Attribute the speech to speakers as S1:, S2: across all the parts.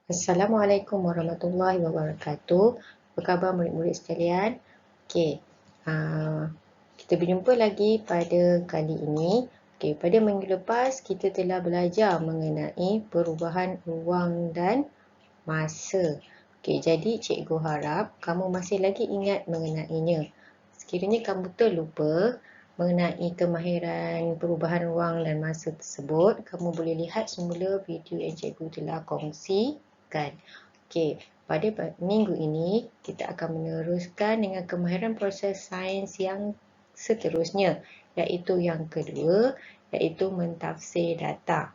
S1: Assalamualaikum warahmatullahi wabarakatuh. Apa khabar murid-murid sekalian? Okey, kita berjumpa lagi pada kali ini. Okey, pada minggu lepas kita telah belajar mengenai perubahan ruang dan masa. Okey, jadi cikgu harap kamu masih lagi ingat mengenainya. Sekiranya kamu terlupa mengenai kemahiran perubahan ruang dan masa tersebut, kamu boleh lihat semula video yang cikgu telah kongsikan. Okey, pada minggu ini kita akan meneruskan dengan kemahiran proses sains yang seterusnya, iaitu yang kedua, iaitu mentafsir data.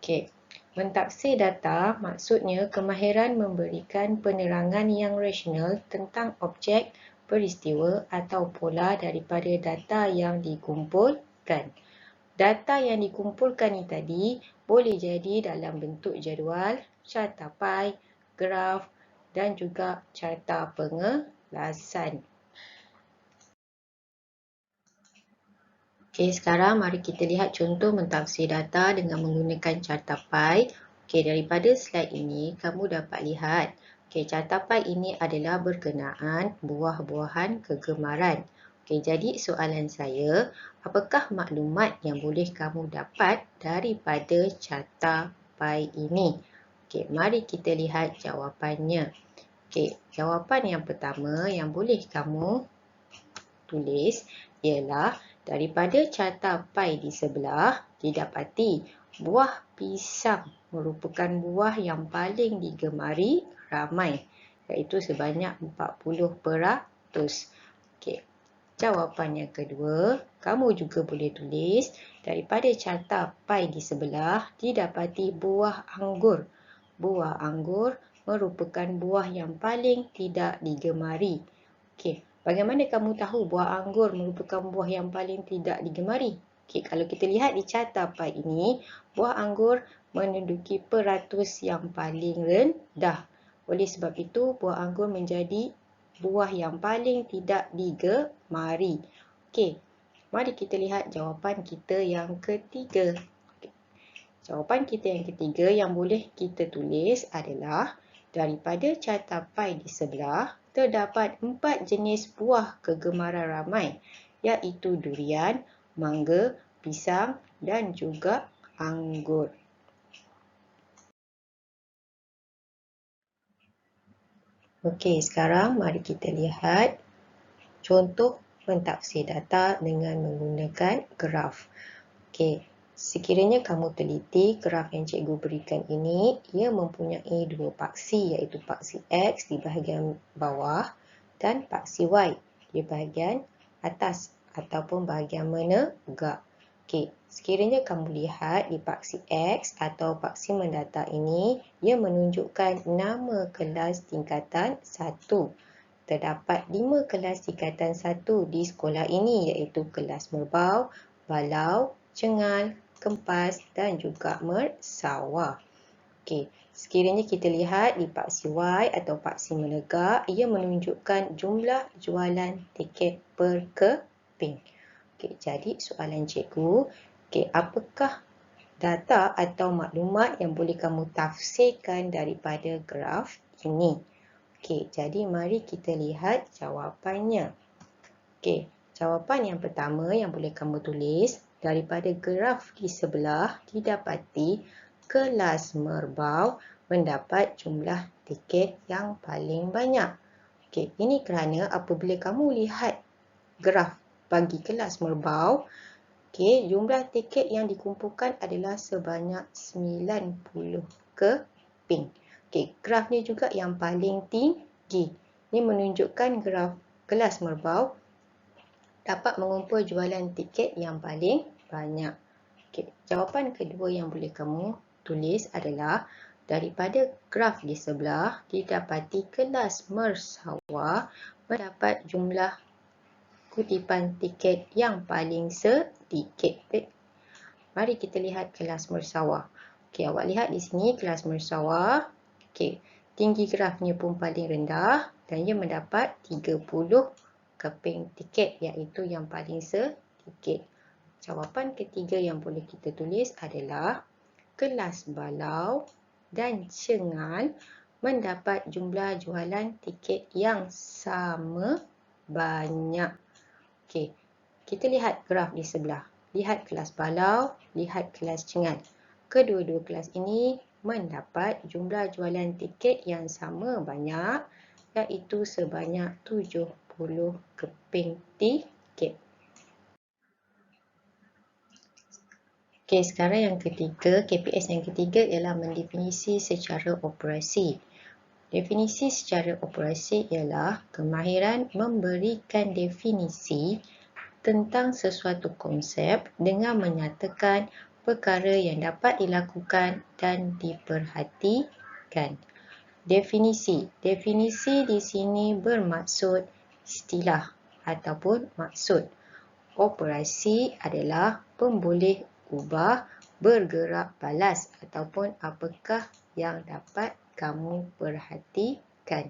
S1: Okey, mentafsir data maksudnya kemahiran memberikan penerangan yang rasional tentang objek, peristiwa atau pola daripada data yang dikumpulkan. Data yang dikumpulkan ini tadi boleh jadi dalam bentuk jadual, carta pie, graf dan juga carta pengelasan. Okey, sekarang mari kita lihat contoh mentafsir data dengan menggunakan carta pie. Okey, daripada slide ini kamu dapat lihat. Okey, carta pie ini adalah berkenaan buah-buahan kegemaran. Okey, jadi soalan saya, apakah maklumat yang boleh kamu dapat daripada carta pie ini? Okey, mari kita lihat jawapannya. Okey, jawapan yang pertama yang boleh kamu tulis ialah daripada carta pie di sebelah didapati buah pisang merupakan buah yang paling digemari ramai, iaitu sebanyak 40%. Okey. Jawapan yang kedua, kamu juga boleh tulis daripada carta pie di sebelah didapati buah anggur. Buah anggur merupakan buah yang paling tidak digemari. Okey, bagaimana kamu tahu buah anggur merupakan buah yang paling tidak digemari? Okey, kalau kita lihat di carta pie ini, buah anggur menduduki peratus yang paling rendah. Oleh sebab itu, buah anggur menjadi buah yang paling tidak digemari. Okey, mari kita lihat jawapan kita yang ketiga. Jawapan kita yang ketiga yang boleh kita tulis adalah daripada carta pie di sebelah terdapat 4 jenis buah kegemaran ramai, iaitu durian, mangga, pisang dan juga anggur. Okey, sekarang mari kita lihat contoh mentafsir data dengan menggunakan graf. Okey, sekiranya kamu teliti graf yang cikgu berikan ini, ia mempunyai dua paksi, iaitu paksi X di bahagian bawah dan paksi Y di bahagian atas ataupun bahagian menegak. Okey, sekiranya kamu lihat di paksi X atau paksi mendata ini, ia menunjukkan nama kelas tingkatan 1. Terdapat 5 kelas tingkatan 1 di sekolah ini, iaitu kelas merbau, balau, cengal, kempas dan juga mersawah. Okey, sekiranya kita lihat di paksi Y atau paksi menegak, ia menunjukkan jumlah jualan tiket per keping. Okey, jadi soalan cikgu, okey, apakah data atau maklumat yang boleh kamu tafsirkan daripada graf ini? Okey, jadi mari kita lihat jawapannya. Okey, jawapan yang pertama yang boleh kamu tulis daripada graf di sebelah didapati kelas merbau mendapat jumlah tiket yang paling banyak. Okey, ini kerana apabila kamu lihat graf bagi kelas merbau, okey, jumlah tiket yang dikumpulkan adalah sebanyak 90 keping. Okey, graf ni juga yang paling tinggi. Ini menunjukkan graf kelas merbau dapat mengumpul jualan tiket yang paling banyak. Okey, jawapan kedua yang boleh kamu tulis adalah daripada graf di sebelah didapati kelas mersawah mendapat jumlah kutipan tiket yang paling sedikit. Mari kita lihat kelas mersawah. Okey, awak lihat di sini kelas mersawah. Okey, tinggi grafnya pun paling rendah dan ia mendapat 30 keping tiket, iaitu yang paling sedikit. Jawapan ketiga yang boleh kita tulis adalah kelas balau dan cengal mendapat jumlah jualan tiket yang sama banyak. Okey, kita lihat graf di sebelah. Lihat kelas balau, lihat kelas cengal. Kedua-dua kelas ini mendapat jumlah jualan tiket yang sama banyak, iaitu sebanyak 70 keping tiket. Okey, sekarang yang ketiga, KPS yang ketiga ialah mendefinisi secara operasi. Definisi secara operasi ialah kemahiran memberikan definisi tentang sesuatu konsep dengan menyatakan perkara yang dapat dilakukan dan diperhatikan. Definisi. Definisi di sini bermaksud istilah ataupun maksud. Operasi adalah pemboleh ubah, bergerak balas ataupun apakah yang dapat kamu perhatikan.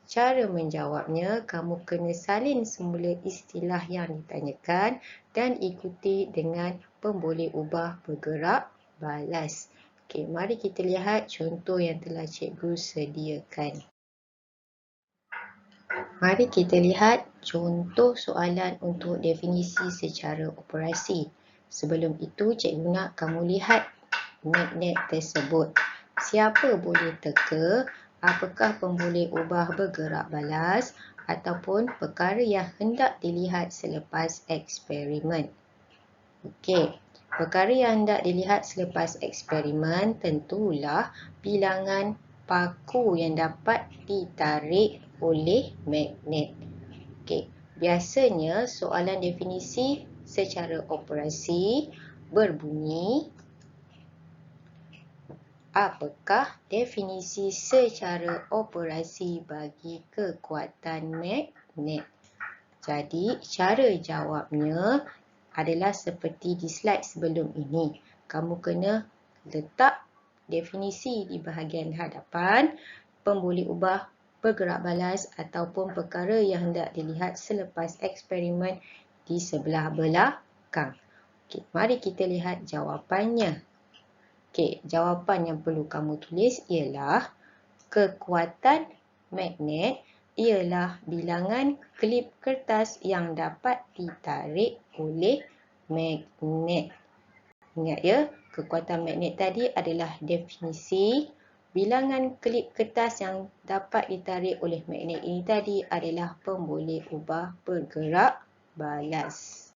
S1: Cara menjawabnya, kamu kena salin semula istilah yang ditanyakan dan ikuti dengan pemboleh ubah, bergerak balas. Okey, mari kita lihat contoh yang telah cikgu sediakan. Mari kita lihat contoh soalan untuk definisi secara operasi. Sebelum itu, cikgu nak kamu lihat magnet tersebut. Siapa boleh teka apakah pemboleh ubah bergerak balas ataupun perkara yang hendak dilihat selepas eksperimen. Okey, perkara yang hendak dilihat selepas eksperimen tentulah bilangan paku yang dapat ditarik oleh magnet. Okey, biasanya soalan definisi secara operasi berbunyi, apakah definisi secara operasi bagi kekuatan magnet? Jadi, cara jawabnya adalah seperti di slide sebelum ini. Kamu kena letak definisi di bahagian hadapan, pemboleh ubah, bergerak balas ataupun perkara yang hendak dilihat selepas eksperimen di sebelah belakang. Okey, mari kita lihat jawapannya. Okey, jawapan yang perlu kamu tulis ialah kekuatan magnet ialah bilangan klip kertas yang dapat ditarik oleh magnet. Ingat ya, kekuatan magnet tadi adalah definisi. Bilangan klip kertas yang dapat ditarik oleh magnet ini tadi adalah pemboleh ubah, bergerak balas.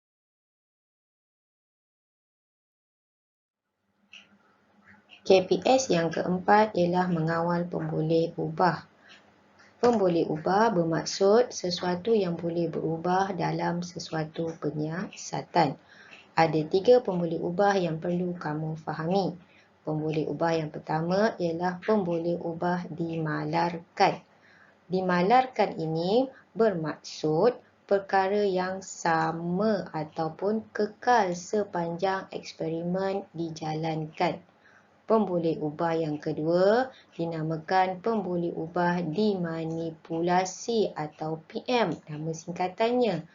S1: KPS yang keempat ialah mengawal pemboleh ubah. Pemboleh ubah bermaksud sesuatu yang boleh berubah dalam sesuatu penyiasatan. Ada 3 pemboleh ubah yang perlu kamu fahami. Pemboleh ubah yang pertama ialah pemboleh ubah dimalarkan. Dimalarkan ini bermaksud perkara yang sama ataupun kekal sepanjang eksperimen dijalankan. Pemboleh ubah yang kedua dinamakan pemboleh ubah dimanipulasi atau PM, nama singkatannya.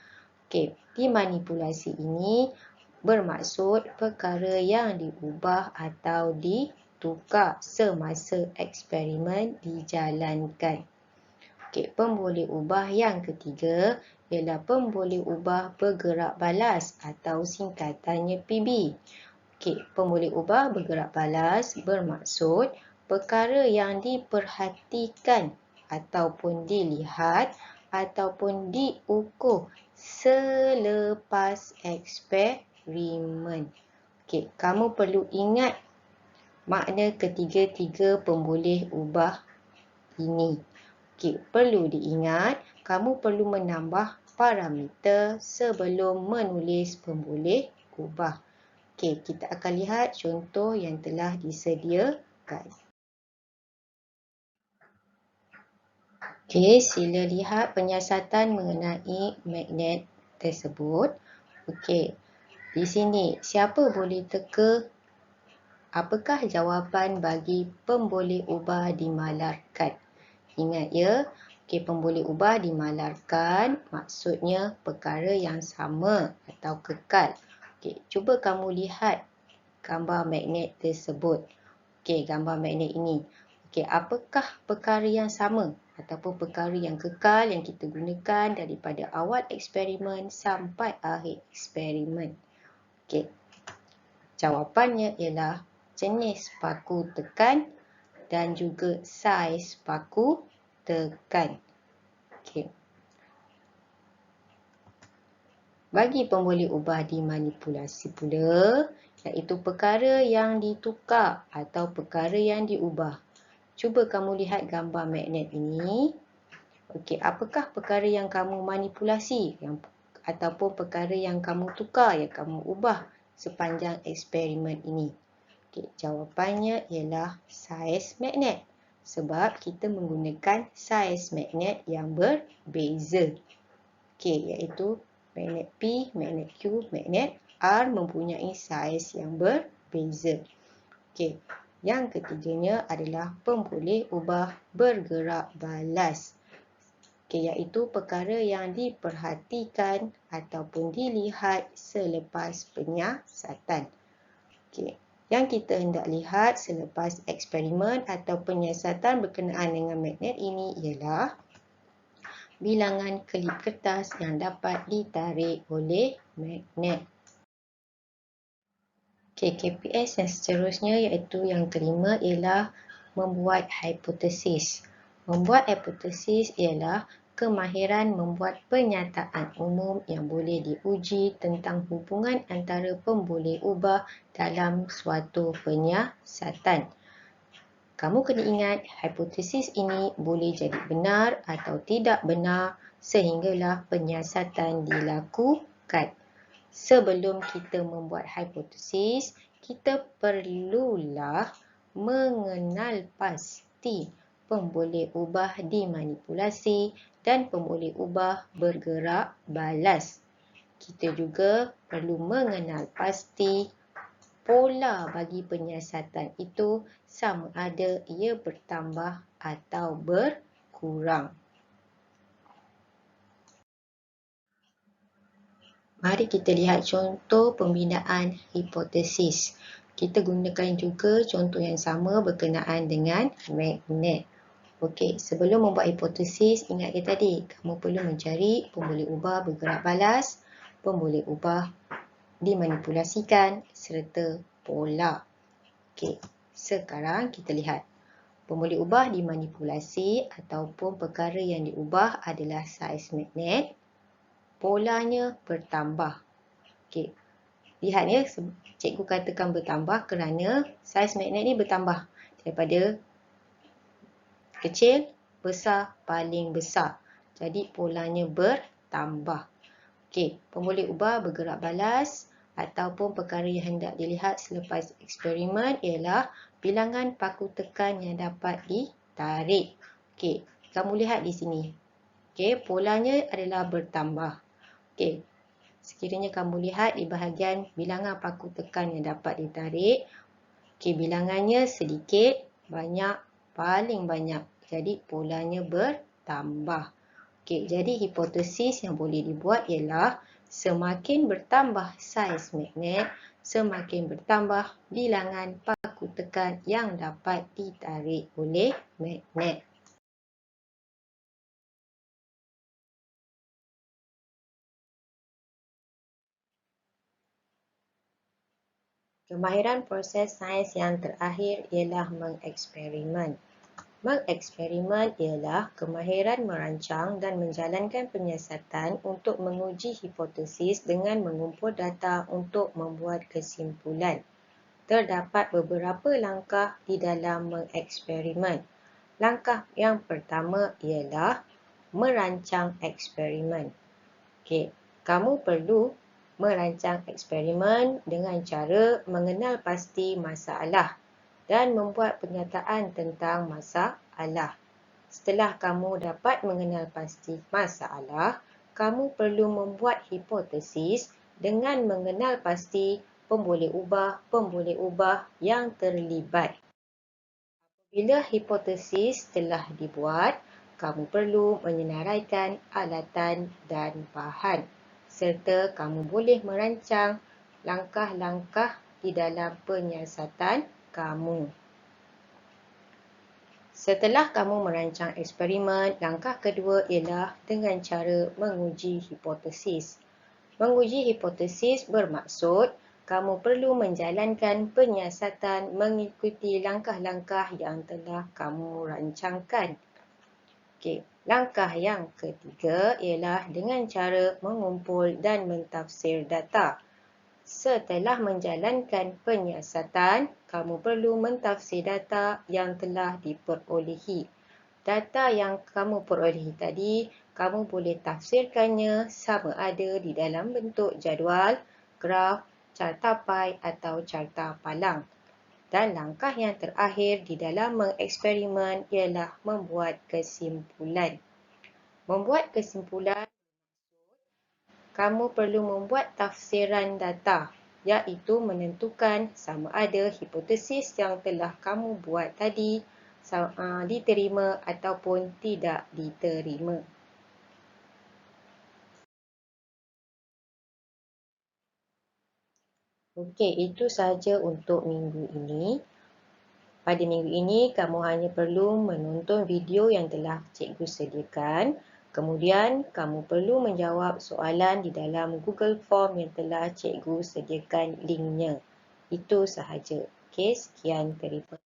S1: Okey, dimanipulasi ini bermaksud perkara yang diubah atau ditukar semasa eksperimen dijalankan. Okey, pemboleh ubah yang ketiga ialah pemboleh ubah bergerak balas atau singkatannya PB. Okey, pemboleh ubah bergerak balas bermaksud perkara yang diperhatikan ataupun dilihat ataupun diukur selepas eksperimen. Okey, kamu perlu ingat makna ketiga-tiga pemboleh ubah ini. Okey, perlu diingat, kamu perlu menambah parameter sebelum menulis pemboleh ubah. Okey, kita akan lihat contoh yang telah disediakan. Okey, sila lihat penyiasatan mengenai magnet tersebut. Okey, di sini siapa boleh teka apakah jawapan bagi pemboleh ubah dimalarkan? Ingat ya, okey, pemboleh ubah dimalarkan maksudnya perkara yang sama atau kekal. Okey, cuba kamu lihat gambar magnet tersebut. Okey, gambar magnet ini. Okey, apakah perkara yang sama ataupun perkara yang kekal yang kita gunakan daripada awal eksperimen sampai akhir eksperimen? Okey, jawapannya ialah jenis paku tekan dan juga saiz paku tekan. Okey. Bagi pemboleh ubah dimanipulasi pula, iaitu perkara yang ditukar atau perkara yang diubah. Cuba kamu lihat gambar magnet ini. Okey, apakah perkara yang kamu manipulasi ataupun perkara yang kamu tukar, yang kamu ubah sepanjang eksperimen ini? Okey, jawapannya ialah saiz magnet. Sebab kita menggunakan saiz magnet yang berbeza. Okey, iaitu magnet P, magnet Q, magnet R mempunyai saiz yang berbeza. Okey, yang ketiganya adalah pemboleh ubah bergerak balas. Okey, iaitu perkara yang diperhatikan ataupun dilihat selepas penyiasatan. Okey, yang kita hendak lihat selepas eksperimen atau penyiasatan berkenaan dengan magnet ini ialah bilangan kelip kertas yang dapat ditarik oleh magnet. Okay, KPS yang seterusnya iaitu yang kelima ialah membuat hipotesis. Membuat hipotesis ialah kemahiran membuat pernyataan umum yang boleh diuji tentang hubungan antara pemboleh ubah dalam suatu penyiasatan. Kamu kena ingat, hipotesis ini boleh jadi benar atau tidak benar sehinggalah penyiasatan dilakukan. Sebelum kita membuat hipotesis, kita perlulah mengenal pasti pemboleh ubah dimanipulasi dan pemboleh ubah bergerak balas. Kita juga perlu mengenal pasti pola bagi penyiasatan itu sama ada ia bertambah atau berkurang. Mari kita lihat contoh pembinaan hipotesis. Kita gunakan juga contoh yang sama berkenaan dengan magnet. Okey, sebelum membuat hipotesis, ingat ya tadi, kamu perlu mencari pemboleh ubah bergerak balas, pemboleh ubah dimanipulasikan serta pola. Okey, sekarang kita lihat. Pemboleh ubah dimanipulasi ataupun perkara yang diubah adalah saiz magnet. Polanya bertambah. Okey, lihat ya, cikgu katakan bertambah kerana saiz magnet ni bertambah daripada kecil, besar, paling besar. Jadi polanya bertambah. Okey, pemboleh ubah bergerak balas ataupun perkara yang hendak dilihat selepas eksperimen ialah bilangan paku tekan yang dapat ditarik. Okey, kamu lihat di sini. Okey, polanya adalah bertambah. Okey, sekiranya kamu lihat di bahagian bilangan paku tekan yang dapat ditarik, okey, bilangannya sedikit, banyak, paling banyak. Jadi polanya bertambah. Okey, jadi hipotesis yang boleh dibuat ialah semakin bertambah saiz magnet, semakin bertambah bilangan paku tekan yang dapat ditarik oleh magnet. Kemahiran proses sains yang terakhir ialah mengeksperimen. Mengeksperimen ialah kemahiran merancang dan menjalankan penyiasatan untuk menguji hipotesis dengan mengumpul data untuk membuat kesimpulan. Terdapat beberapa langkah di dalam mengeksperimen. Langkah yang pertama ialah merancang eksperimen. Okey, kamu perlu merancang eksperimen dengan cara mengenal pasti masalah dan membuat pernyataan tentang masalah. Setelah kamu dapat mengenal pasti masalah, kamu perlu membuat hipotesis dengan mengenal pasti pemboleh ubah yang terlibat. Apabila hipotesis telah dibuat, kamu perlu menyenaraikan alatan dan bahan, serta kamu boleh merancang langkah-langkah di dalam penyiasatan kamu. Setelah kamu merancang eksperimen, langkah kedua ialah dengan cara menguji hipotesis. Menguji hipotesis bermaksud kamu perlu menjalankan penyiasatan mengikuti langkah-langkah yang telah kamu rancangkan. Okey, langkah yang ketiga ialah dengan cara mengumpul dan mentafsir data. Setelah menjalankan penyiasatan, kamu perlu mentafsir data yang telah diperolehi. Data yang kamu perolehi tadi, kamu boleh tafsirkannya sama ada di dalam bentuk jadual, graf, carta pie atau carta palang. Dan langkah yang terakhir di dalam mengeksperimen ialah membuat kesimpulan. Membuat kesimpulan, kamu perlu membuat tafsiran data, iaitu menentukan sama ada hipotesis yang telah kamu buat tadi diterima ataupun tidak diterima. Okey, itu sahaja untuk minggu ini. Pada minggu ini, kamu hanya perlu menonton video yang telah cikgu sediakan. Kemudian, kamu perlu menjawab soalan di dalam Google Form yang telah cikgu sediakan linknya. Itu sahaja. Okey, sekian. Terima kasih.